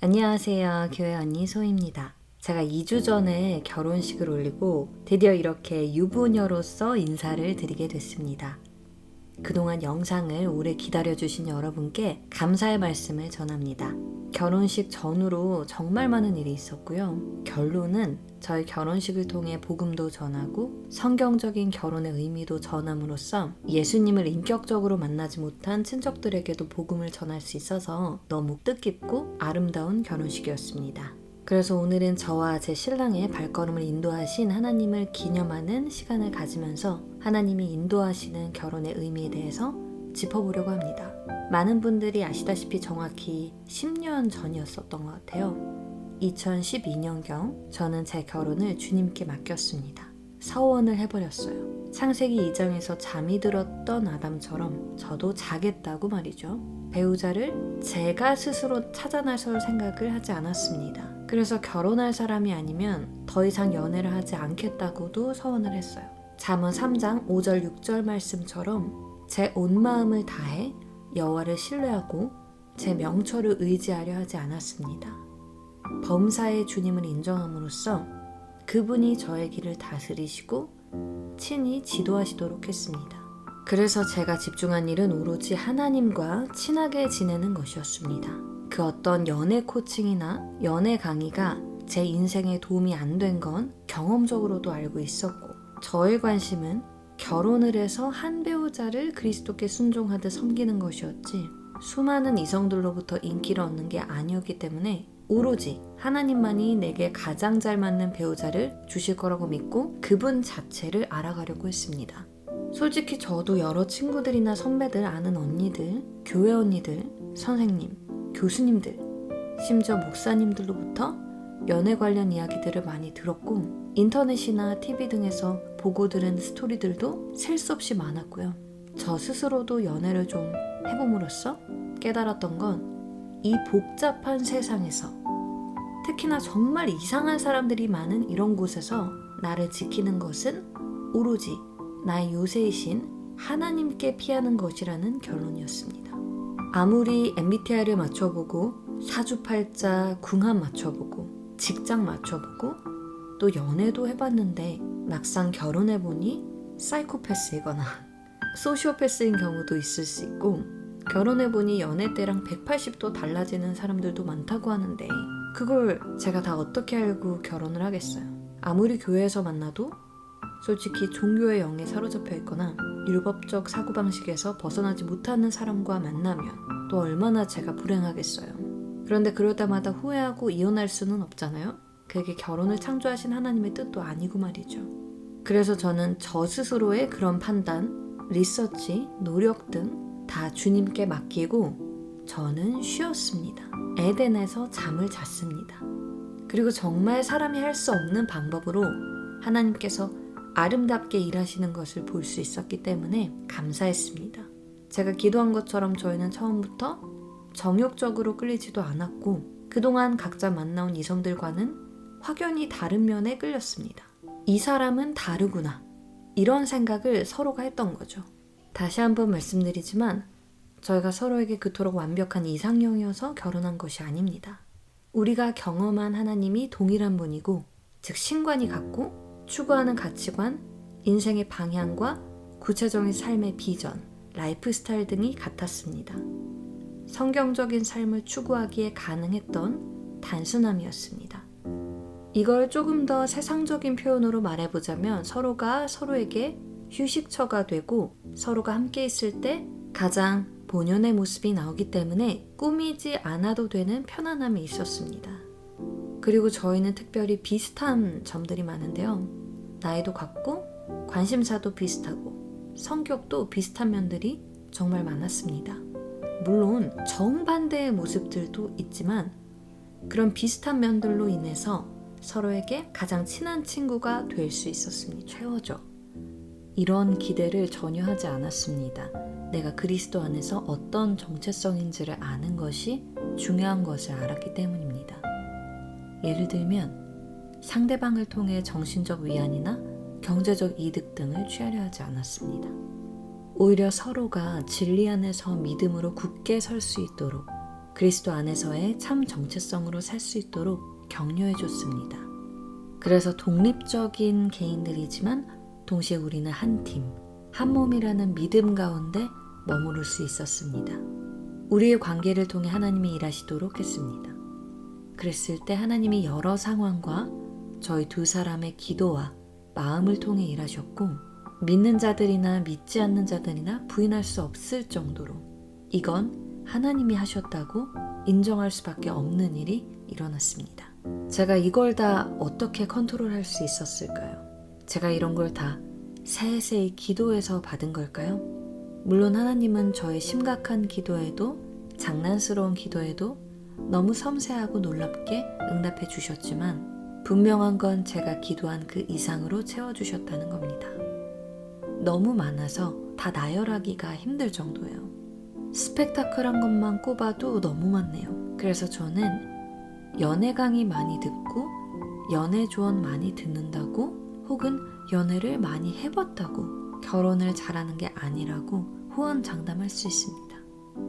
안녕하세요. 교회 언니 소희입니다. 제가 2주 전에 결혼식을 올리고 드디어 이렇게 유부녀로서 인사를 드리게 됐습니다. 그동안 영상을 오래 기다려주신 여러분께 감사의 말씀을 전합니다. 결혼식 전후로 정말 많은 일이 있었고요. 결론은 저희 결혼식을 통해 복음도 전하고 성경적인 결혼의 의미도 전함으로써 예수님을 인격적으로 만나지 못한 친척들에게도 복음을 전할 수 있어서 너무 뜻깊고 아름다운 결혼식이었습니다. 그래서 오늘은 저와 제 신랑의 발걸음을 인도하신 하나님을 기념하는 시간을 가지면서 하나님이 인도하시는 결혼의 의미에 대해서 짚어보려고 합니다. 많은 분들이 아시다시피 정확히 10년 전이었었던 것 같아요. 2012년경 저는 제 결혼을 주님께 맡겼습니다. 서원을 해버렸어요. 창세기 2장에서 잠이 들었던 아담처럼 저도 자겠다고 말이죠. 배우자를 제가 스스로 찾아 나설 생각을 하지 않았습니다. 그래서 결혼할 사람이 아니면 더 이상 연애를 하지 않겠다고도 서원을 했어요. 잠언 3장 5절 6절 말씀처럼 제 온 마음을 다해 여호와를 신뢰하고 제 명철을 의지하려 하지 않았습니다. 범사의 주님을 인정함으로써 그분이 저의 길을 다스리시고 친히 지도하시도록 했습니다. 그래서 제가 집중한 일은 오로지 하나님과 친하게 지내는 것이었습니다. 그 어떤 연애 코칭이나 연애 강의가 제 인생에 도움이 안 된 건 경험적으로도 알고 있었고, 저의 관심은 결혼을 해서 한 배우자를 그리스도께 순종하듯 섬기는 것이었지 수많은 이성들로부터 인기를 얻는 게 아니었기 때문에 오로지 하나님만이 내게 가장 잘 맞는 배우자를 주실 거라고 믿고 그분 자체를 알아가려고 했습니다. 솔직히 저도 여러 친구들이나 선배들, 아는 언니들, 교회 언니들, 선생님, 교수님들, 심지어 목사님들로부터 연애 관련 이야기들을 많이 들었고 인터넷이나 TV 등에서 보고 들은 스토리들도 셀 수 없이 많았고요. 저 스스로도 연애를 좀 해봄으로써 깨달았던 건 이 복잡한 세상에서 특히나 정말 이상한 사람들이 많은 이런 곳에서 나를 지키는 것은 오로지 나의 요새이신 하나님께 피하는 것이라는 결론이었습니다. 아무리 MBTI를 맞춰보고 사주팔자, 궁합 맞춰보고 직장 맞춰보고 또 연애도 해봤는데 막상 결혼해보니 사이코패스이거나 소시오패스인 경우도 있을 수 있고 결혼해보니 연애 때랑 180도 달라지는 사람들도 많다고 하는데 그걸 제가 다 어떻게 알고 결혼을 하겠어요. 아무리 교회에서 만나도 솔직히 종교의 영에 사로잡혀 있거나 율법적 사고방식에서 벗어나지 못하는 사람과 만나면 또 얼마나 제가 불행하겠어요. 그런데 그럴 때마다 후회하고 이혼할 수는 없잖아요. 그게 결혼을 창조하신 하나님의 뜻도 아니고 말이죠. 그래서 저는 저 스스로의 그런 판단, 리서치, 노력 등 다 주님께 맡기고 저는 쉬었습니다. 에덴에서 잠을 잤습니다. 그리고 정말 사람이 할 수 없는 방법으로 하나님께서 아름답게 일하시는 것을 볼 수 있었기 때문에 감사했습니다. 제가 기도한 것처럼 저희는 처음부터 정욕적으로 끌리지도 않았고 그동안 각자 만나온 이성들과는 확연히 다른 면에 끌렸습니다. 이 사람은 다르구나. 이런 생각을 서로가 했던 거죠. 다시 한번 말씀드리지만 저희가 서로에게 그토록 완벽한 이상형이어서 결혼한 것이 아닙니다. 우리가 경험한 하나님이 동일한 분이고 즉 신관이 같고 추구하는 가치관, 인생의 방향과 구체적인 삶의 비전, 라이프 스타일 등이 같았습니다. 성경적인 삶을 추구하기에 가능했던 단순함이었습니다. 이걸 조금 더 세상적인 표현으로 말해보자면 서로가 서로에게 휴식처가 되고 서로가 함께 있을 때 가장 본연의 모습이 나오기 때문에 꾸미지 않아도 되는 편안함이 있었습니다. 그리고 저희는 특별히 비슷한 점들이 많은데요. 나이도 같고 관심사도 비슷하고 성격도 비슷한 면들이 정말 많았습니다. 물론 정반대의 모습들도 있지만 그런 비슷한 면들로 인해서 서로에게 가장 친한 친구가 될 수 있었으니 최고죠. 이런 기대를 전혀 하지 않았습니다. 내가 그리스도 안에서 어떤 정체성인지를 아는 것이 중요한 것을 알았기 때문입니다. 예를 들면 상대방을 통해 정신적 위안이나 경제적 이득 등을 취하려 하지 않았습니다. 오히려 서로가 진리 안에서 믿음으로 굳게 설 수 있도록 그리스도 안에서의 참 정체성으로 살 수 있도록 격려해 줬습니다. 그래서 독립적인 개인들이지만 동시에 우리는 한 팀, 한 몸이라는 믿음 가운데 머무를 수 있었습니다. 우리의 관계를 통해 하나님이 일하시도록 했습니다. 그랬을 때 하나님이 여러 상황과 저희 두 사람의 기도와 마음을 통해 일하셨고 믿는 자들이나 믿지 않는 자들이나 부인할 수 없을 정도로 이건 하나님이 하셨다고 인정할 수밖에 없는 일이 일어났습니다. 제가 이걸 다 어떻게 컨트롤할 수 있었을까요? 제가 이런 걸 다 세세히 기도해서 받은 걸까요? 물론 하나님은 저의 심각한 기도에도 장난스러운 기도에도 너무 섬세하고 놀랍게 응답해 주셨지만 분명한 건 제가 기도한 그 이상으로 채워주셨다는 겁니다. 너무 많아서 다 나열하기가 힘들 정도예요. 스펙타클한 것만 꼽아도 너무 많네요. 그래서 저는 연애 강의 많이 듣고 연애 조언 많이 듣는다고 혹은 연애를 많이 해봤다고 결혼을 잘하는 게 아니라고 호언장담할 수 있습니다.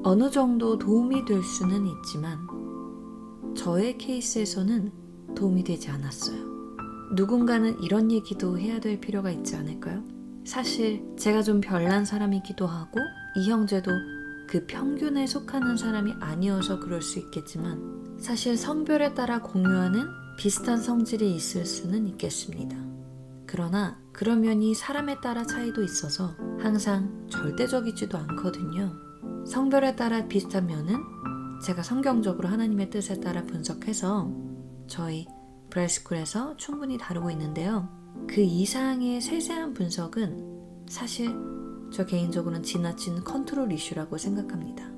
어느 정도 도움이 될 수는 있지만 저의 케이스에서는 도움이 되지 않았어요. 누군가는 이런 얘기도 해야 될 필요가 있지 않을까요? 사실 제가 좀 별난 사람이기도 하고 이 형제도 그 평균에 속하는 사람이 아니어서 그럴 수 있겠지만 사실 성별에 따라 공유하는 비슷한 성질이 있을 수는 있겠습니다. 그러나 그런 면이 사람에 따라 차이도 있어서 항상 절대적이지도 않거든요. 성별에 따라 비슷한 면은 제가 성경적으로 하나님의 뜻에 따라 분석해서 저희 브라이스쿨에서 충분히 다루고 있는데요. 그 이상의 세세한 분석은 사실 저 개인적으로는 지나친 컨트롤 이슈라고 생각합니다.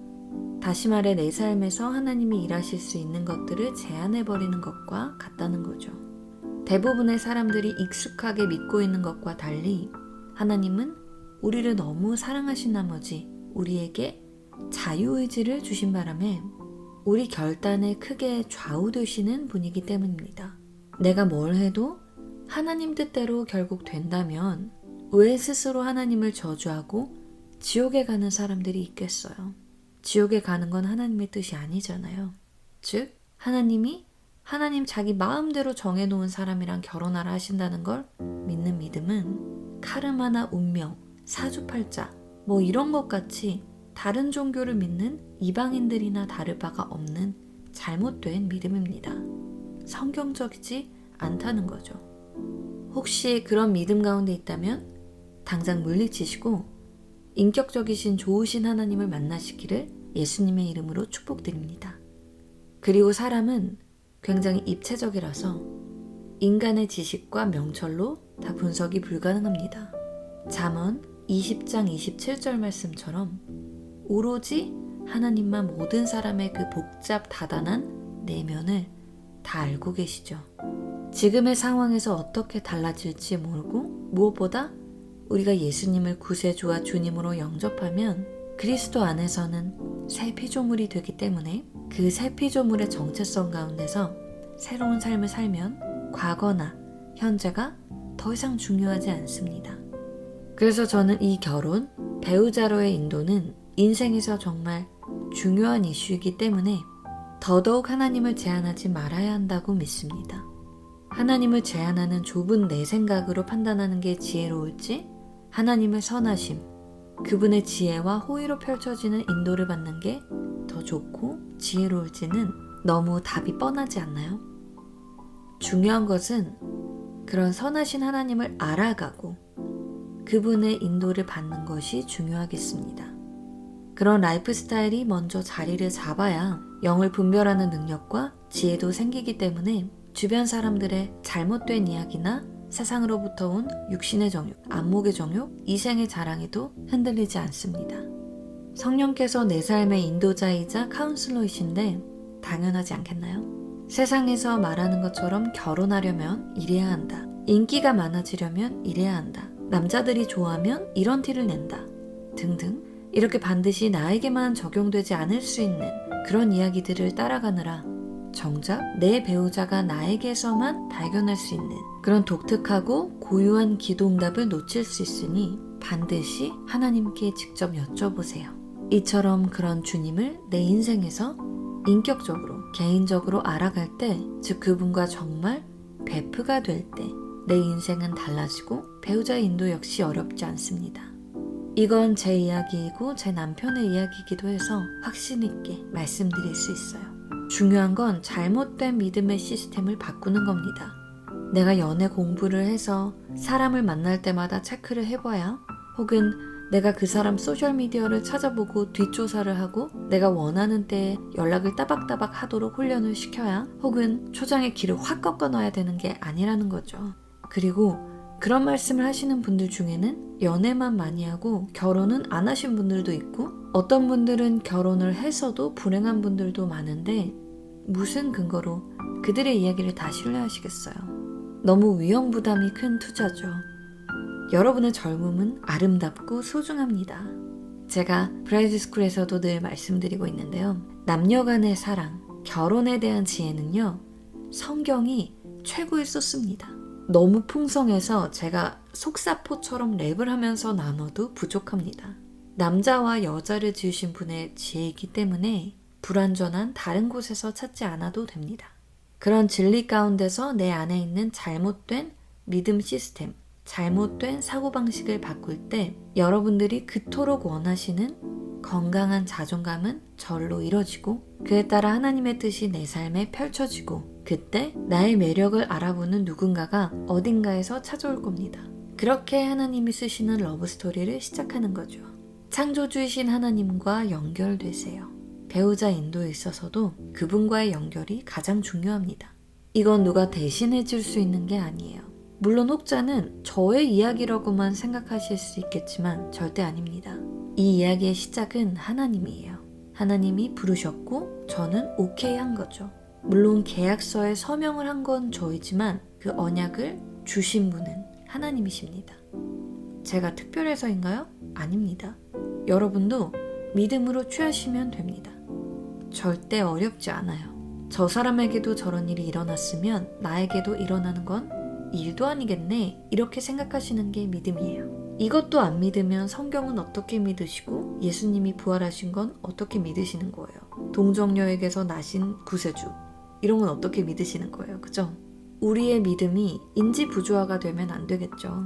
다시 말해 내 삶에서 하나님이 일하실 수 있는 것들을 제한해버리는 것과 같다는 거죠. 대부분의 사람들이 익숙하게 믿고 있는 것과 달리 하나님은 우리를 너무 사랑하신 나머지 우리에게 자유의지를 주신 바람에 우리 결단에 크게 좌우되시는 분이기 때문입니다. 내가 뭘 해도 하나님 뜻대로 결국 된다면 왜 스스로 하나님을 저주하고 지옥에 가는 사람들이 있겠어요? 지옥에 가는 건 하나님의 뜻이 아니잖아요. 즉 하나님이 하나님 자기 마음대로 정해놓은 사람이랑 결혼하라 하신다는 걸 믿는 믿음은 카르마나 운명, 사주팔자 뭐 이런 것 같이 다른 종교를 믿는 이방인들이나 다를 바가 없는 잘못된 믿음입니다. 성경적이지 않다는 거죠. 혹시 그런 믿음 가운데 있다면 당장 물리치시고 인격적이신 좋으신 하나님을 만나시기를 예수님의 이름으로 축복드립니다. 그리고 사람은 굉장히 입체적이라서 인간의 지식과 명철로 다 분석이 불가능합니다. 잠언 20장 27절 말씀처럼 오로지 하나님만 모든 사람의 그 복잡 다단한 내면을 다 알고 계시죠. 지금의 상황에서 어떻게 달라질지 모르고 무엇보다 우리가 예수님을 구세주와 주님으로 영접하면 그리스도 안에서는 새 피조물이 되기 때문에 그 새 피조물의 정체성 가운데서 새로운 삶을 살면 과거나 현재가 더 이상 중요하지 않습니다. 그래서 저는 이 결혼, 배우자로의 인도는 인생에서 정말 중요한 이슈이기 때문에 더더욱 하나님을 제한하지 말아야 한다고 믿습니다. 하나님을 제한하는 좁은 내 생각으로 판단하는 게 지혜로울지 하나님의 선하심, 그분의 지혜와 호의로 펼쳐지는 인도를 받는 게 더 좋고 지혜로울지는 너무 답이 뻔하지 않나요? 중요한 것은 그런 선하신 하나님을 알아가고 그분의 인도를 받는 것이 중요하겠습니다. 그런 라이프 스타일이 먼저 자리를 잡아야 영을 분별하는 능력과 지혜도 생기기 때문에 주변 사람들의 잘못된 이야기나 세상으로부터 온 육신의 정욕, 안목의 정욕, 이생의 자랑에도 흔들리지 않습니다. 성령께서 내 삶의 인도자이자 카운슬러이신데 당연하지 않겠나요? 세상에서 말하는 것처럼 결혼하려면 이래야 한다. 인기가 많아지려면 이래야 한다. 남자들이 좋아하면 이런 티를 낸다. 등등 이렇게 반드시 나에게만 적용되지 않을 수 있는 그런 이야기들을 따라가느라 정작 내 배우자가 나에게서만 발견할 수 있는 그런 독특하고 고유한 기도응답을 놓칠 수 있으니 반드시 하나님께 직접 여쭤보세요. 이처럼 그런 주님을 내 인생에서 인격적으로, 개인적으로 알아갈 때, 즉 그분과 정말 베프가 될 때 내 인생은 달라지고 배우자의 인도 역시 어렵지 않습니다. 이건 제 이야기이고 제 남편의 이야기이기도 해서 확신 있게 말씀드릴 수 있어요. 중요한 건 잘못된 믿음의 시스템을 바꾸는 겁니다. 내가 연애 공부를 해서 사람을 만날 때마다 체크를 해봐야, 혹은 내가 그 사람 소셜미디어를 찾아보고 뒷조사를 하고 내가 원하는 때에 연락을 따박따박 하도록 훈련을 시켜야, 혹은 초장에 기를 확 꺾어 놔야 되는 게 아니라는 거죠. 그리고 그런 말씀을 하시는 분들 중에는 연애만 많이 하고 결혼은 안 하신 분들도 있고, 어떤 분들은 결혼을 해서도 불행한 분들도 많은데 무슨 근거로 그들의 이야기를 다 신뢰하시겠어요? 너무 위험 부담이 큰 투자죠. 여러분의 젊음은 아름답고 소중합니다. 제가 브라이드 스쿨에서도 늘 말씀드리고 있는데요. 남녀 간의 사랑, 결혼에 대한 지혜는요, 성경이 최고의 소스입니다. 너무 풍성해서 제가 속사포처럼 랩을 하면서 나눠도 부족합니다. 남자와 여자를 지으신 분의 지혜이기 때문에 불완전한 다른 곳에서 찾지 않아도 됩니다. 그런 진리 가운데서 내 안에 있는 잘못된 믿음 시스템, 잘못된 사고방식을 바꿀 때 여러분들이 그토록 원하시는 건강한 자존감은 절로 이뤄지고, 그에 따라 하나님의 뜻이 내 삶에 펼쳐지고, 그때 나의 매력을 알아보는 누군가가 어딘가에서 찾아올 겁니다. 그렇게 하나님이 쓰시는 러브스토리를 시작하는 거죠. 창조주이신 하나님과 연결되세요. 배우자 인도에 있어서도 그분과의 연결이 가장 중요합니다. 이건 누가 대신해 줄 수 있는 게 아니에요. 물론 혹자는 저의 이야기라고만 생각하실 수 있겠지만 절대 아닙니다. 이 이야기의 시작은 하나님이에요. 하나님이 부르셨고 저는 오케이 한 거죠. 물론 계약서에 서명을 한 건 저이지만 그 언약을 주신 분은 하나님이십니다. 제가 특별해서인가요? 아닙니다. 여러분도 믿음으로 취하시면 됩니다. 절대 어렵지 않아요. 저 사람에게도 저런 일이 일어났으면 나에게도 일어나는 건 일도 아니겠네, 이렇게 생각하시는 게 믿음이에요. 이것도 안 믿으면 성경은 어떻게 믿으시고 예수님이 부활하신 건 어떻게 믿으시는 거예요? 동정녀에게서 나신 구세주, 이런 건 어떻게 믿으시는 거예요? 그죠? 우리의 믿음이 인지부조화가 되면 안 되겠죠.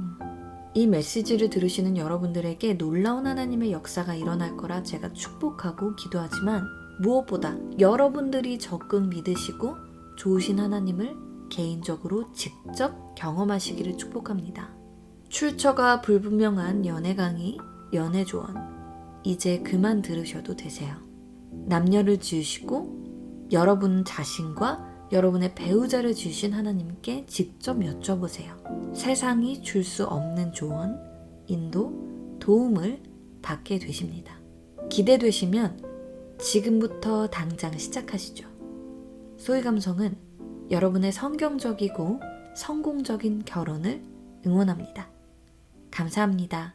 이 메시지를 들으시는 여러분들에게 놀라운 하나님의 역사가 일어날 거라 제가 축복하고 기도하지만, 무엇보다 여러분들이 적극 믿으시고 좋으신 하나님을 개인적으로 직접 경험하시기를 축복합니다. 출처가 불분명한 연애 강의, 연애 조언, 이제 그만 들으셔도 되세요. 남녀를 지으시고 여러분 자신과 여러분의 배우자를 지으신 하나님께 직접 여쭤보세요. 세상이 줄 수 없는 조언, 인도, 도움을 받게 되십니다. 기대되시면 지금부터 당장 시작하시죠. 소희감성은 여러분의 성경적이고 성공적인 결혼을 응원합니다. 감사합니다.